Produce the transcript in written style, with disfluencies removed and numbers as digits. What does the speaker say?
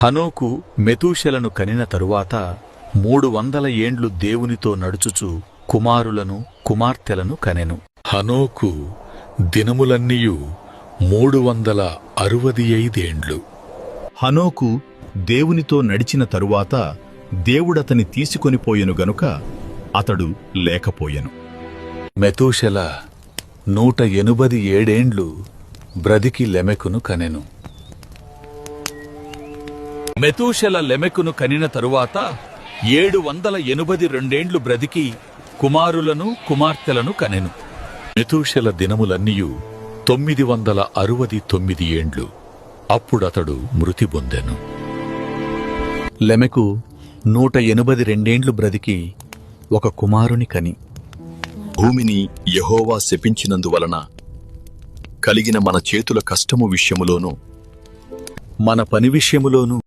హనోకు మెతూషెలను కనిన తరువాత 300 ఏండ్లు దేవునితో నడుచుచు కుమారులను కుమార్తెలను కనెను. హనోకు దినములన్నీయు 365 ఏండ్లు. హనోకు దేవునితో నడిచిన తరువాత దేవుడతని తీసుకొనిపోయెను గనుక అతడు లేకపోయెను. మెతూషెల 187 ఏండ్లు బ్రతికి లెమెకును కనెను. మెతూషెల లెమెకును కనిన తరువాత 782 ఏండ్లు బ్రతికి కుమారులను కుమార్తెలను కనెను. మెతూషెల దినములన్నీయు 969 ఏండ్లు. అప్పుడతడు మృతి పొందెను. లెమెకు 182 ఏండ్లు బ్రతికి ఒక కుమారుని కని, భూమిని యెహోవా శపించినందువలన కలిగిన మన చేతుల కష్టము విషయములోను మన పని విషయములోను